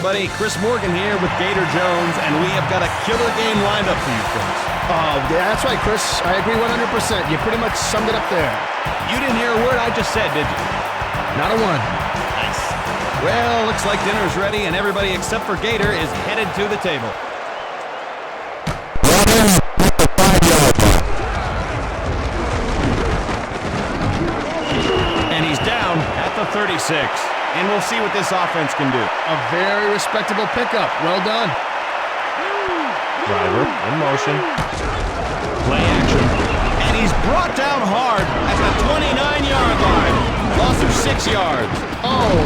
everybody. Chris Morgan here with Gator Jones, and we have got a killer game lined up for you folks. Oh, yeah, that's right, Chris. I agree 100%. You pretty much summed it up there. You didn't hear a word I just said, did you? Not a one. Nice. Well, looks like dinner's ready, and everybody except for Gator is headed to the table. And he's down at the 36. And we'll see what this offense can do. A very respectable pickup. Well done. Driver in motion. Play action. And he's brought down hard at the 29-yard line. Loss of 6 yards. Oh,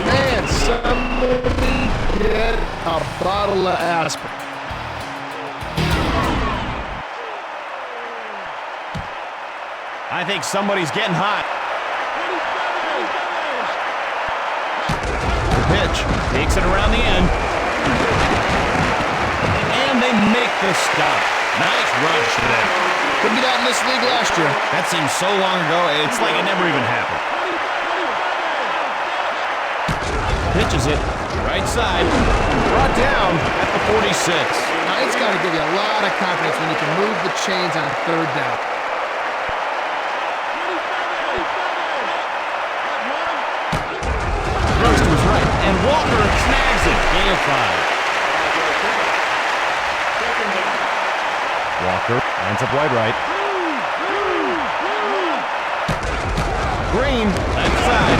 man. Somebody get a bottle of aspirin. I think somebody's getting hot. Pitch, takes it around the end. And they make the stop. Nice rush today. Couldn't get out in this league last year. That seems so long ago, it's like it never even happened. Pitches it, right side, brought down at the 46. Now, it's got to give you a lot of confidence when you can move the chains on a third down. And Walker snags it. Gain of 5. Walker lines up wide right. Green, left side.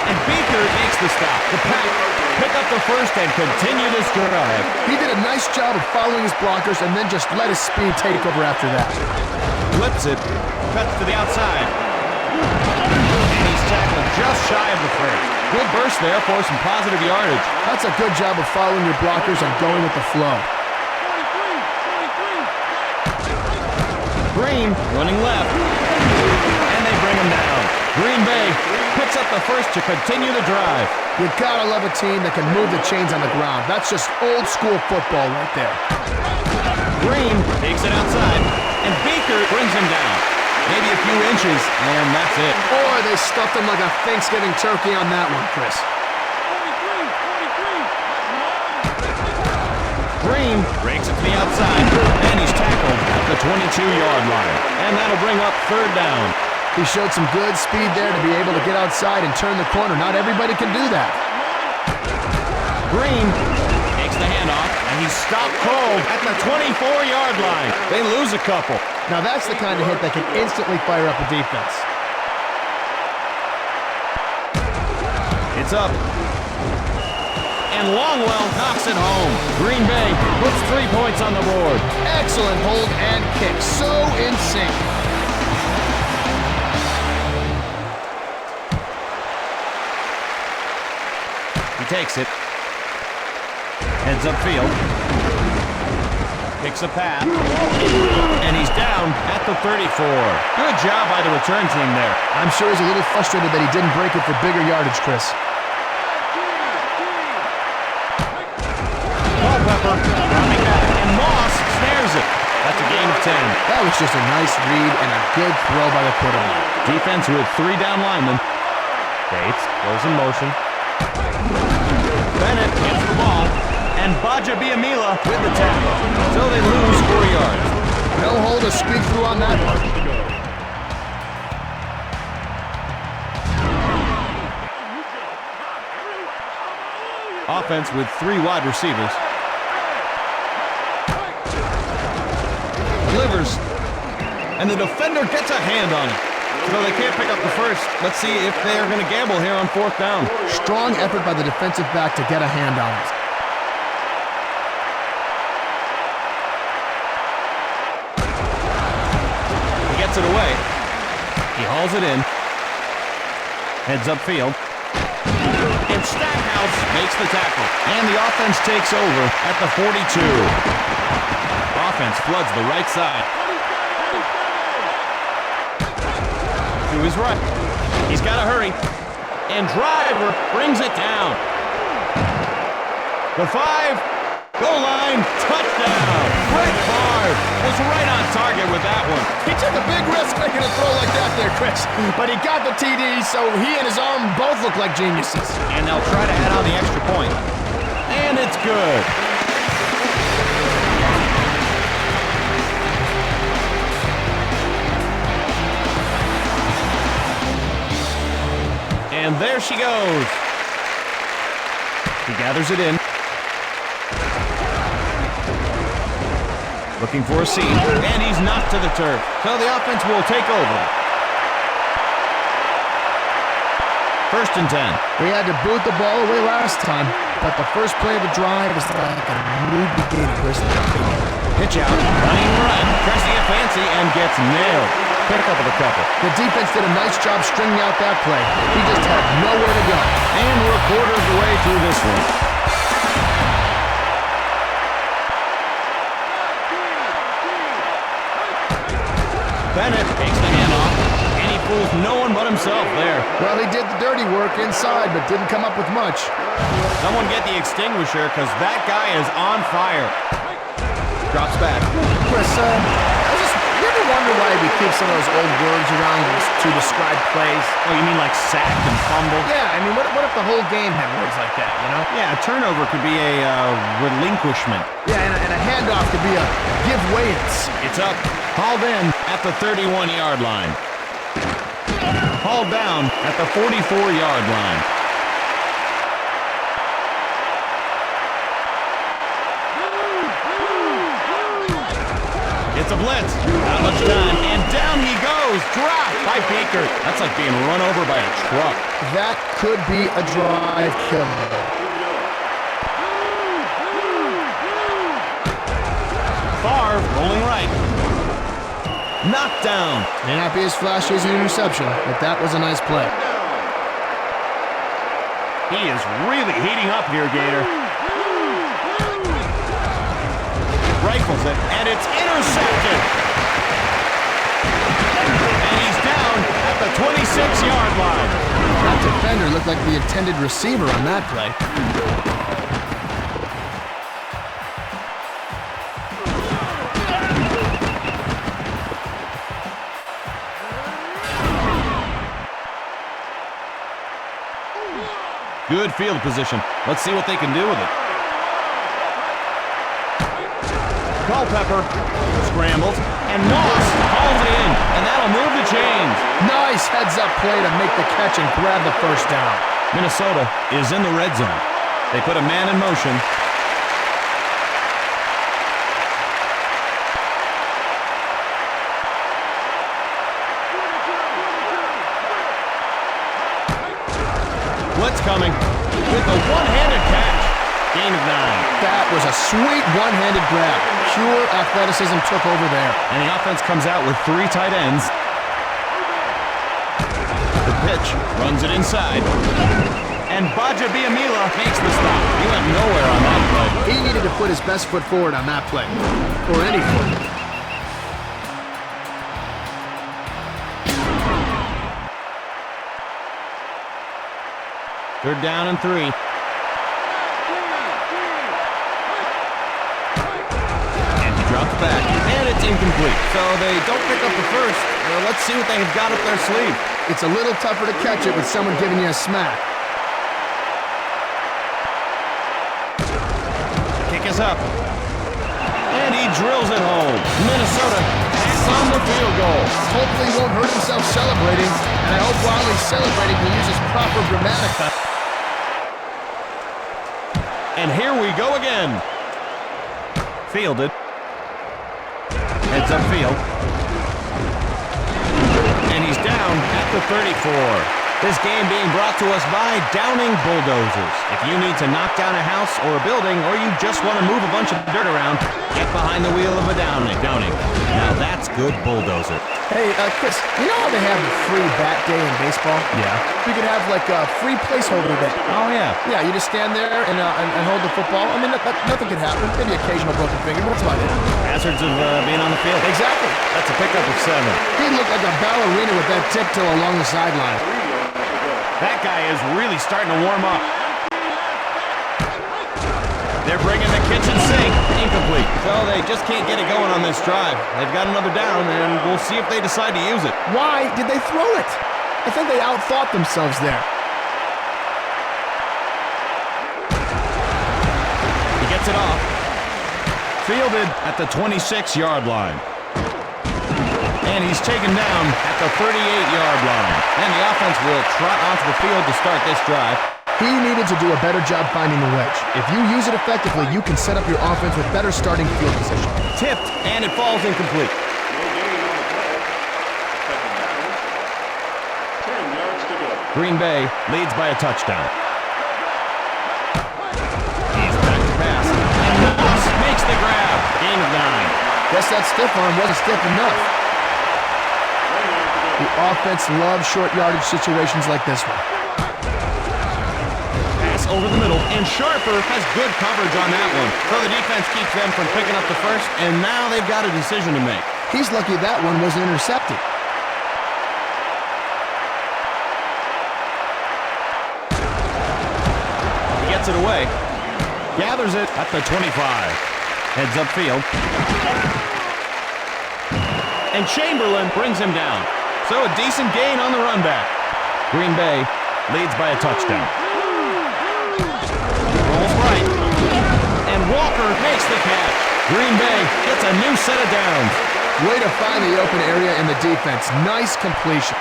And Baker makes the stop. The Pack pick up the first and continue this drive. He did a nice job of following his blockers and then just let his speed take over after that. Flips it. Cuts to the outside. And he's tackled just shy of the first. Good burst there for some positive yardage. That's a good job of following your blockers and going with the flow. Green running left. And they bring him down. Green Bay picks up the first to continue the drive. You gotta love a team that can move the chains on the ground. That's just old school football right there. Green takes it outside. And Baker brings him down. Maybe a few inches, and that's it. Boy, they stuffed him like a Thanksgiving turkey on that one, Chris. Green breaks it to the outside, and he's tackled at the 22-yard line. And that'll bring up third down. He showed some good speed there to be able to get outside and turn the corner. Not everybody can do that. Green takes the handoff, and he's stopped cold at the 24-yard line. They lose a couple. Now that's the kind of hit that can instantly fire up a defense. It's up. And Longwell knocks it home. Green Bay puts 3 points on the board. Excellent hold and kick. So in sync. He takes it. Heads upfield. Picks a pass, and he's down at the 34. Good job by the return team there. I'm sure he's a little frustrated that he didn't break it for bigger yardage, Chris. Culpepper dropping back, and Moss snares it. That's a gain of 10. That was just a nice read and a good throw by the quarterback. Defense with 3 down linemen. Bates goes in motion. Bennett gets the ball. And Baja Biamila with the tackle. So they lose 4 yards. No hole to speak through on that one. Offense with 3 wide receivers. Delivers. And the defender gets a hand on it. So they can't pick up the first. Let's see if they are going to gamble here on 4th down. Strong effort by the defensive back to get a hand on it. It away. He hauls it in. Heads upfield. And Stackhouse makes the tackle. And the offense takes over at the 42. Offense floods the right side. To his right. He's got to hurry. And Driver brings it down. The 5. Goal line, touchdown. Brett Favre was right on target with that one. He took a big risk making a throw like that there, Chris. But he got the TD, so he and his arm both look like geniuses. And they'll try to add on the extra point. And it's good. And there she goes. He gathers it in. Looking for a seam, and he's knocked to the turf. So the offense will take over. 1st and 10. We had to boot the ball away last time, but the first play of the drive was like a new beginning, Chris. Pitch out, running run, pressing it fancy, and gets nailed. Pick up with a couple. The defense did a nice job stringing out that play. He just had nowhere to go. And we're a quarter of the way through this one. Bennett takes the handoff, and he fools no one but himself there. Well, he did the dirty work inside, but didn't come up with much. Someone get the extinguisher, because that guy is on fire. Drops back. Chris, you ever wonder why we keep some of those old words around to describe plays? Oh, you mean like sack and fumble? Yeah, I mean, what if the whole game had words like that, you know? Yeah, a turnover could be a relinquishment. Yeah, and a handoff could be a give way. It's up. Hauled in at the 31-yard line. Hauled down at the 44-yard line. It's a blitz. Not much time. And down he goes. Dropped by Baker. That's like being run over by a truck. That could be a drive killer. Favre rolling right. Knocked down. May not be as flashy as an interception, but that was a nice play. He is really heating up here, Gator. Rifles it, and it's intercepted. And he's down at the 26-yard line. That defender looked like the intended receiver on that play. Good field position. Let's see what they can do with it. Culpepper scrambles, and Moss hauls it in, and that'll move the chains. Nice heads-up play to make the catch and grab the first down. Minnesota is in the red zone. They put a man in motion. Blitz coming with a one-handed catch. Gain of 9. That was a sweet one-handed grab. Pure athleticism took over there. And the offense comes out with 3 tight ends. The pitch runs it inside. And Baja Biamila makes the stop. He went nowhere on that play. He needed to put his best foot forward on that play. Or any foot. Third down and 3. Drops back, and it's incomplete. So they don't pick up the first. Let's see what they've got up their sleeve. It's a little tougher to catch it with someone giving you a smack. Kick is up. And he drills it home. Minnesota tacks on the field goal. Hopefully he won't hurt himself celebrating, and I hope while he's celebrating he uses proper grammatica. And here we go again. Fielded. Heads upfield. And he's down at the 34. This game being brought to us by Downing Bulldozers. If you need to knock down a house or a building, or you just want to move a bunch of dirt around, get behind the wheel of a Downing. Now that's good bulldozer. Hey, Chris, you know how they have the free bat day in baseball? Yeah. We could have like a free placeholder day. Oh, yeah. Yeah, you just stand there and hold the football. I mean, nothing could happen. Maybe occasional broken finger, but that's about it. Hazards of being on the field. Exactly. That's a pickup of 7. He looked like a ballerina with that tiptoe along the sideline. That guy is really starting to warm up. They're bringing the kitchen sink. Incomplete. So they just can't get it going on this drive. They've got another down, and we'll see if they decide to use it. Why did they throw it? I think they outthought themselves there. He gets it off. Fielded at the 26-yard line. And he's taken down at the 38-yard line. And the offense will trot onto the field to start this drive. He needed to do a better job finding the wedge. If you use it effectively, you can set up your offense with better starting field position. Tipped, and it falls incomplete. Green Bay leads by a touchdown. He's back to pass. And Moss makes the grab. Gain of 9. Guess that stiff arm wasn't stiff enough. The offense loves short yardage situations like this one. Over the middle, and Sharper has good coverage on that one. So the defense keeps them from picking up the first, and now they've got a decision to make. He's lucky that one wasn't intercepted. He gets it away, gathers it at the 25, heads upfield, and Chamberlain brings him down. So a decent gain on the run back. Green Bay leads by a touchdown. And Walker makes the catch. Green Bay gets a new set of downs. Way to find the open area in the defense. Nice completion.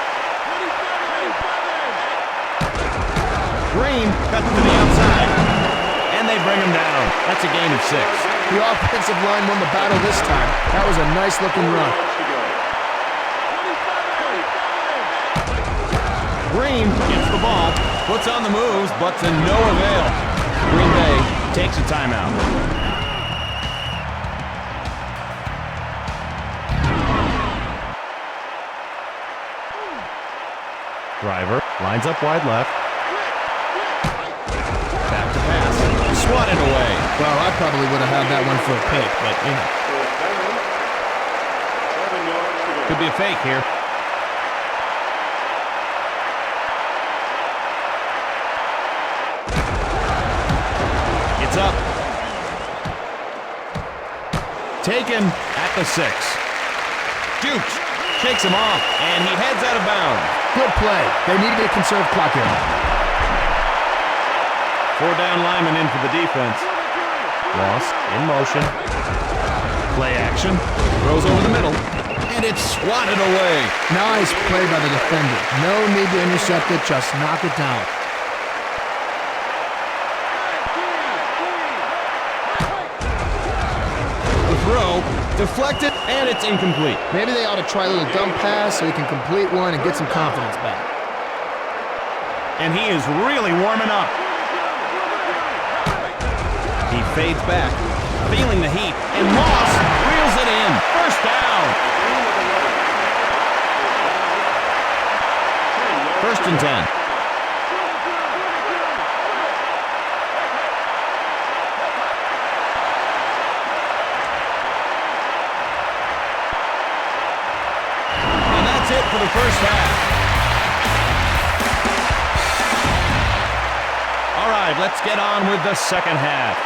Green cuts to the outside, and they bring him down. That's a gain of 6. The offensive line won the battle this time. That was a nice-looking run. Green gets the ball, puts on the moves, but to no avail. Green Bay takes a timeout. Driver lines up wide left. Back to pass. Swatted away. Well, I probably would have had that one for a pick, but you know. Could be a fake here. It's up. Taken at the 6. Dukes shakes him off, and he heads out of bounds. Good play. They needed to conserve clock here. 4 down linemen in for the defense. Lost in motion. Play action. Throws over the middle, and it's swatted away. Nice play by the defender. No need to intercept it, just knock it down. The throw deflected, and it's incomplete. Maybe they ought to try a little dump pass so he can complete one and get some confidence back. And he is really warming up. He fades back, feeling the heat, and Moss reels it in. First down. 1st and 10. And that's it for the first half. All right, let's get on with the second half.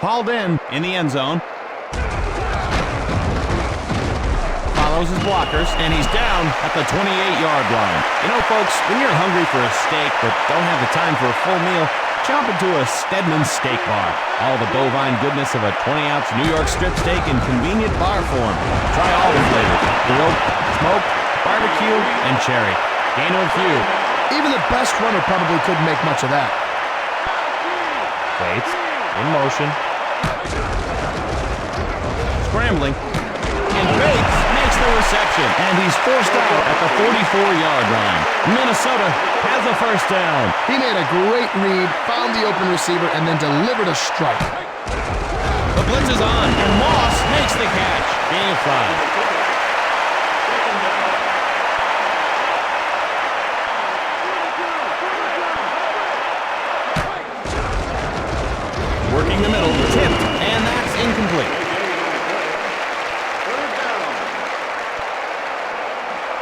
Hauled in the end zone. Follows his blockers, and he's down at the 28-yard line. You know, folks, when you're hungry for a steak but don't have the time for a full meal, jump into a Stedman steak bar. All the bovine goodness of a 20-ounce New York strip steak in convenient bar form. Try all the flavors: grilled, smoked, barbecue, and cherry. Gain of a few. Even the best runner probably couldn't make much of that. Waits, in motion. Scrambling. And Bates makes the reception. And he's forced out at the 44-yard line. Minnesota has a first down. He made a great read, found the open receiver, and then delivered a strike. The blitz is on, and Moss makes the catch. Gain of 5. Working the middle, tipped, and that's incomplete.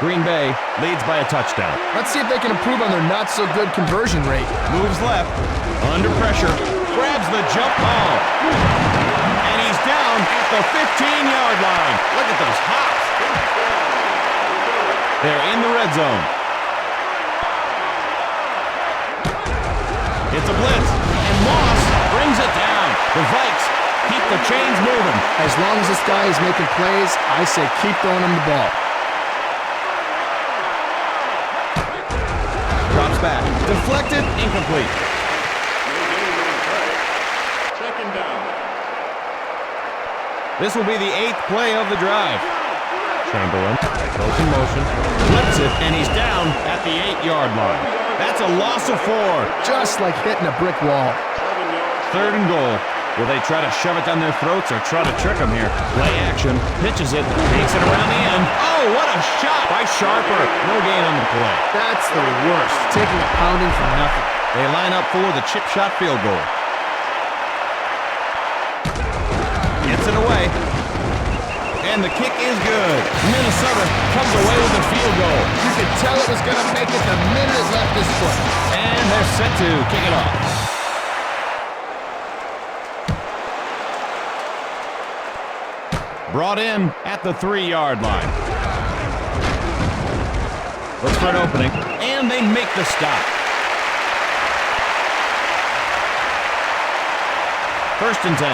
Green Bay leads by a touchdown. Let's see if they can improve on their not-so-good conversion rate. Moves left, under pressure, grabs the jump ball. And he's down at the 15-yard line. Look at those hops. They're in the red zone. It's a blitz, and Moss brings it down. The Vikes keep the chains moving. As long as this guy is making plays, I say keep throwing him the ball. Drops back, deflected, incomplete. Second down. This will be the 8th play of the drive. Chamberlain goes in motion, flips it, and he's down at the 8-yard line. That's a loss of 4. Just like hitting a brick wall. 3rd and goal. Will they try to shove it down their throats or try to trick them here? Play action, pitches it, takes it around the end. Oh, what a shot by Sharper. No gain on the play. That's the worst, taking a pounding for nothing. They line up for the chip shot field goal. Gets it away. And the kick is good. Minnesota comes away with a field goal. You could tell it was going to make it the minute it left his foot. And they're set to kick it off. Brought in at the 3-yard line. Looks for an opening, and they make the stop. 1st and 10.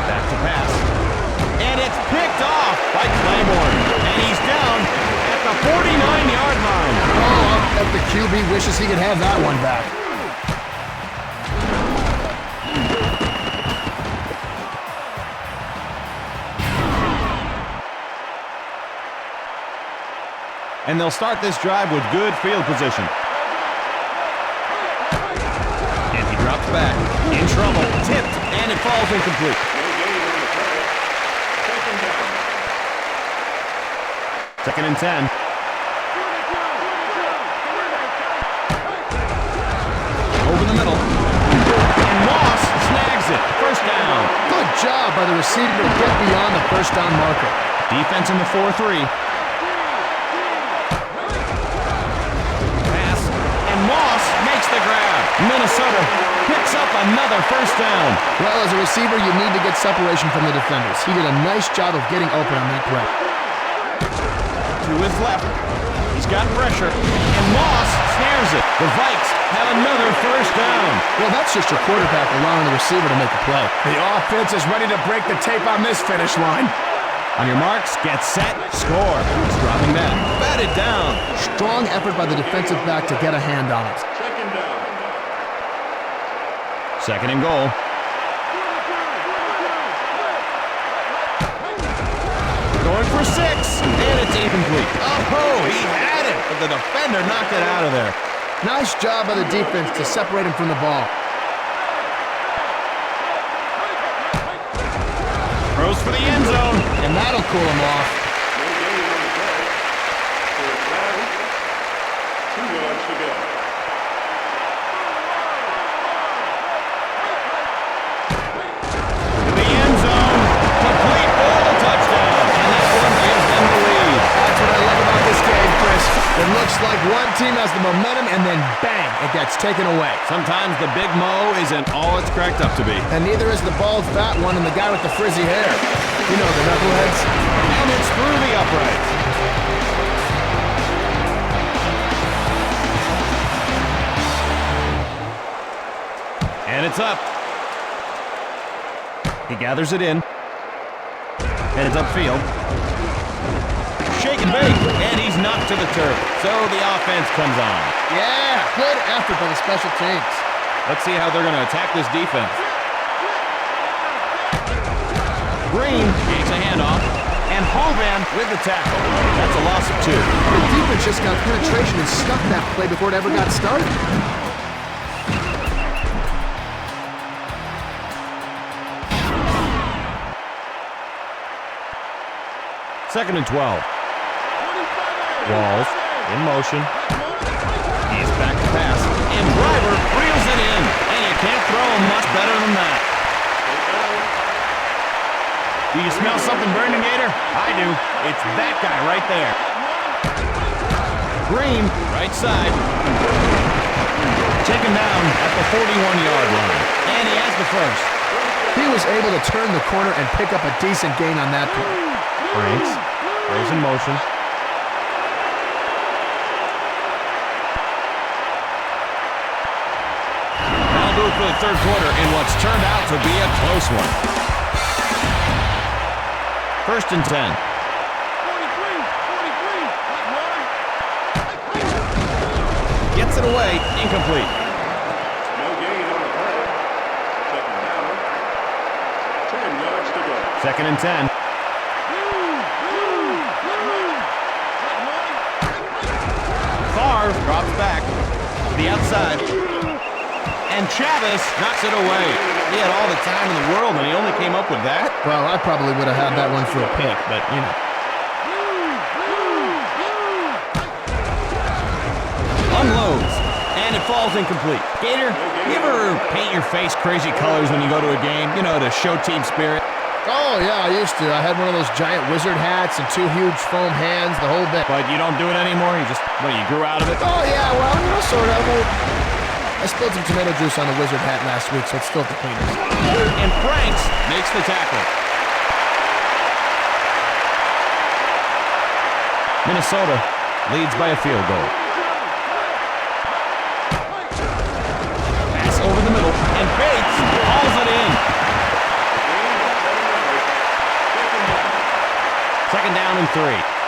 Back to pass. And it's picked off by Claiborne. And he's down at the 49-yard line. Oh, I bet the QB wishes he could have that one back. And they'll start this drive with good field position. And he drops back. In trouble. Tipped. And it falls incomplete. Second and 10. Over the middle. And Moss snags it. 1st down. Good job by the receiver to get beyond the 1st down marker. Defense in the 4-3. Moss makes the grab. Minnesota picks up another 1st down. Well, as a receiver, you need to get separation from the defenders. He did a nice job of getting open on that play. To his left. He's got pressure. And Moss snares it. The Vikes have another 1st down. Well, that's just your quarterback allowing the receiver to make a play. The offense is ready to break the tape on this finish line. On your marks, get set, score. He's dropping back. Batted down. Strong effort by the defensive back to get a hand on it. Second down. 2nd and goal. Going for 6. And it's incomplete. Oh, he had it. But the defender knocked it out of there. Nice job by the defense to separate him from the ball. Throws for the end zone. And that'll cool him off. No gain on the play. 2 yards to go. To the end zone. Complete ball touchdown. And that one gives them the lead. That's what I love about this game, Chris. It looks like one team has the momentum, and then bang, it gets taken away. Sometimes the big Mo isn't all it's cracked up to be. And neither is the bald fat one and the guy with the frizzy hair. You know, the knuckleheads. And it's through the uprights. And it's up. He gathers it in. And it's upfield. Shake and bake. And he's knocked to the turf. So the offense comes on. Yeah, good effort by the special teams. Let's see how they're going to attack this defense. Green takes a handoff, and Hovan with the tackle. That's a loss of 2. The defense just got penetration and stuck that play before it ever got started. Second and 12. Walls in motion. He's back to pass, and Driver reels it in, and you can't throw him much better than that. Do you smell something burning, Gator? I do. It's that guy right there. Green, right side. Taken down at the 41-yard line. And he has the first. He was able to turn the corner and pick up a decent gain on that play. Franks goes in motion. That'll do it for the third quarter in what's turned out to be a close one. 1st and 10. Gets it away, incomplete. No gain on the play. Second down. 10 yards to go. 2nd and 10. Favre drops back to the outside. And Chavis knocks it away. He had all the time in the world, and he only came up with that. Well, I probably would have had that one for a pick, but, you know. Unloads, and it falls incomplete. Gator, you ever paint your face crazy colors when you go to a game, you know, to show team spirit? Oh, yeah, I used to. I had one of those giant wizard hats and 2 huge foam hands, the whole bit. But you don't do it anymore? You just, you grew out of it? Oh, yeah, well, you know, sort of. I spilled some tomato juice on the wizard hat last week, so it's still at the cleaners. And Franks makes the tackle. Minnesota leads by a field goal. Pass over the middle, and Bates hauls it in. 2nd down and 3.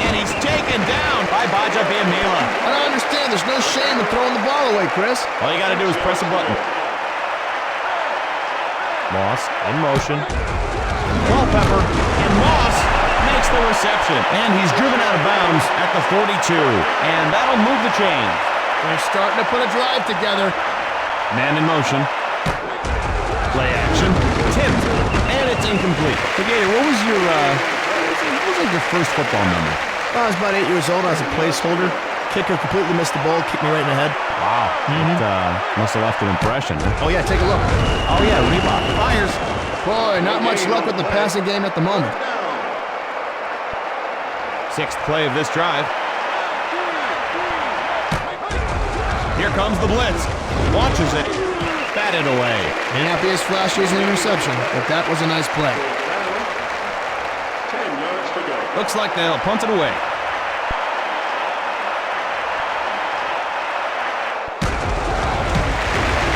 And he's taken down by Baja Biamila. I don't understand. There's no shame in throwing the ball away, Chris. All you got to do is press a button. Moss in motion. Culpepper, and Moss makes the reception. And he's driven out of bounds at the 42. And that'll move the chains. They're starting to put a drive together. Man in motion. Play action. Tipped. And it's incomplete. So, Gator, what was your first football memory? Well, I was about 8 years old. I was a placeholder. Kicker completely missed the ball, kicked me right in the head. Wow. It must have left an impression. Huh? Oh, yeah, take a look. Oh, yeah, Reebok. Fires. Boy, not much luck with the passing game at the moment. 6th play of this drive. Here comes the blitz. Launches it. Batted away. May not be as flashy as an interception, but that was a nice play. 10 yards to go. Looks like they'll punt it away.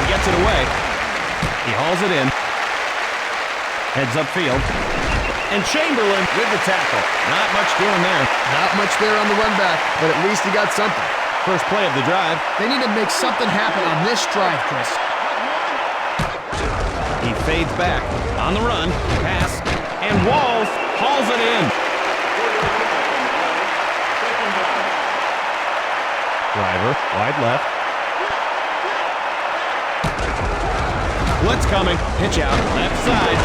He gets it away. He hauls it in. Heads upfield. And Chamberlain with the tackle. Not much doing there. Not much there on the run back, but at least he got something. First play of the drive. They need to make something happen on this drive, Chris. He fades back. On the run. Pass. And Walls hauls it in. Driver, wide left. Blitz coming. Pitch out, left side.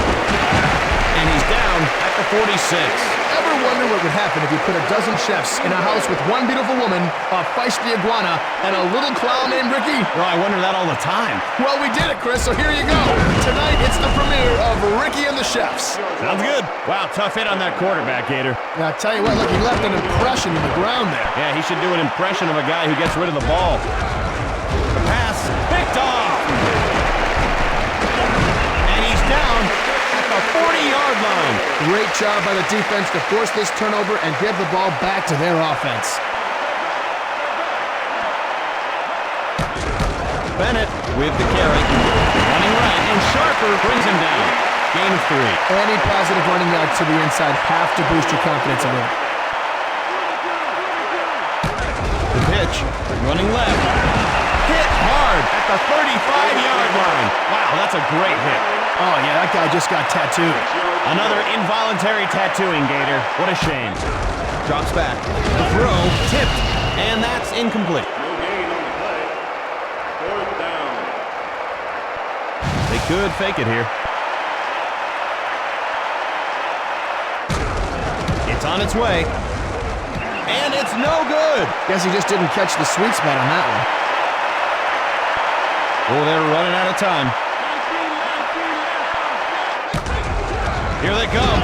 And he's down at the 46. Ever wonder what would happen if you put a dozen chefs in a house with one beautiful woman, a feisty iguana, and a little clown named Ricky? Well, I wonder that all the time. Well, we did it, Chris, so here you go. Tonight, it's the premiere of Ricky and the Chefs. Sounds good. Wow, tough hit on that quarterback, Gator. Now, I'll tell you what, look, he left an impression in the ground there. Yeah, he should do an impression of a guy who gets rid of the ball. The pass picked off. And he's down at the 40-yard line. Great job by the defense to force this turnover and give the ball back to their offense. Bennett with the carry. Running right, and Sharper brings him down. Gain of 3. Any positive running yards to the inside have to boost your confidence a little. The pitch, running left. Hit hard at the 35-yard line. Wow, that's a great hit. Oh, yeah, that guy just got tattooed. Another involuntary tattooing, Gator. What a shame. Drops back. The throw, tipped, and that's incomplete. No gain on the play. 4th down. They could fake it here. It's on its way. And it's no good. Guess he just didn't catch the sweet spot on that one. Oh, they're running out of time. Here they come.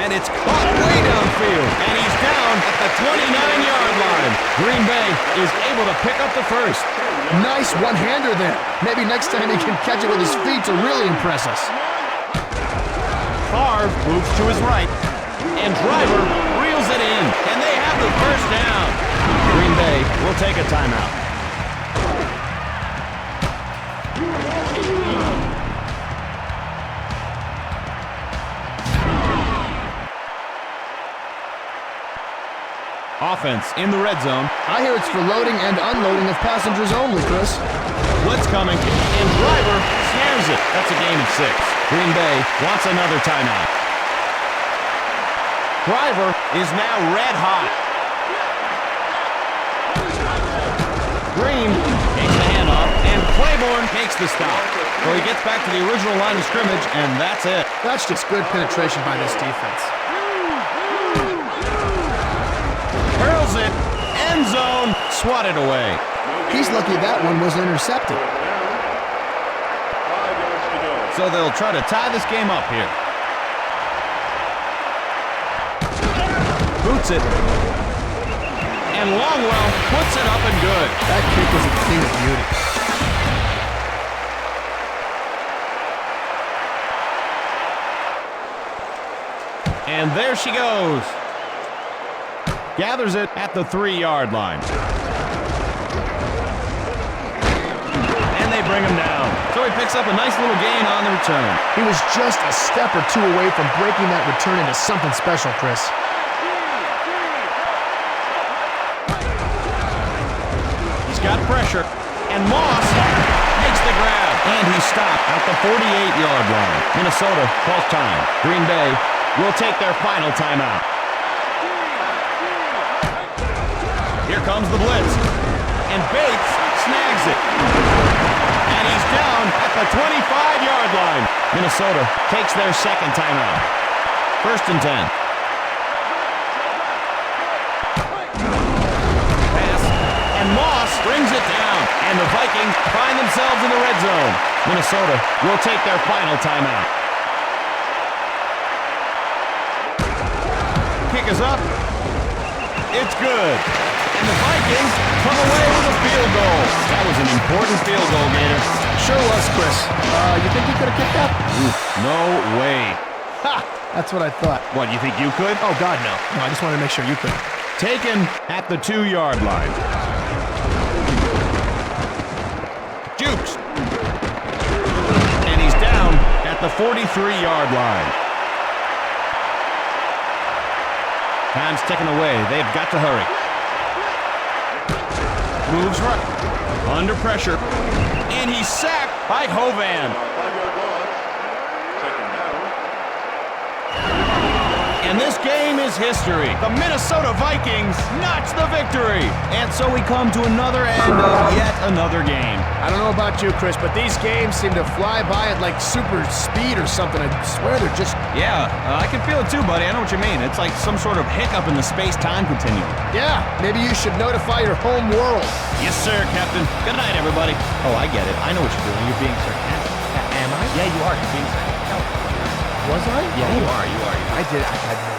And it's caught way downfield. And he's down at the 29-yard line. Green Bay is able to pick up the first. Nice one-hander there. Maybe next time he can catch it with his feet to really impress us. Favre moves to his right. And Driver reels it in. And they have the first down. Green Bay will take a timeout. Offense in the red zone. I hear it's for loading and unloading of passengers only, Chris. Blitz coming, and Driver snares it. That's a gain of 6. Green Bay wants another timeout. Driver is now red hot. Green takes the handoff, and Claiborne takes the stop. So he gets back to the original line of scrimmage, and that's it. That's just good penetration by this defense. Hurls it, end zone, swatted away. He's lucky that one wasn't intercepted. 5 yards to go. So they'll try to tie this game up here. Boots it. And Longwell puts it up and good. That kick was a thing of beauty. And there she goes. Gathers it at the 3-yard line. And they bring him down. So he picks up a nice little gain on the return. He was just a step or two away from breaking that return into something special, Chris. He's got pressure. And Moss makes the grab. And he's stopped at the 48-yard line. Minnesota calls time. Green Bay will take their final timeout. Here comes the blitz. And Bates snags it. And he's down at the 25-yard line. Minnesota takes their second timeout. 1st and 10. Pass. And Moss brings it down. And the Vikings find themselves in the red zone. Minnesota will take their final timeout. Kick is up. It's good. And the Vikings come away with a field goal. That was an important field goal, Gator. Sure was, Chris. You think you could have kicked that? No way. Ha! That's what I thought. What, you think you could? Oh, God, no. No, I just wanted to make sure you could. Taken at the 2-yard line. Jukes. And he's down at the 43-yard line. Time's ticking away. They've got to hurry. Moves right. Under pressure. And he's sacked by Hovan. 5-yard loss. 2nd down. And this game is history. The Minnesota Vikings notch the victory. And so we come to another end of yet another game. I don't know about you, Chris, but these games seem to fly by at like super speed or something. I swear they're just... Yeah, I can feel it too, buddy. I know what you mean. It's like some sort of hiccup in the space-time continuum. Yeah, maybe you should notify your home world. Yes, sir, Captain. Good night, everybody. Oh, I get it. I know what you're doing. You're being sarcastic. Am I? Yeah, you are. You're being sarcastic. Was I? Yeah, you are. I did. I had no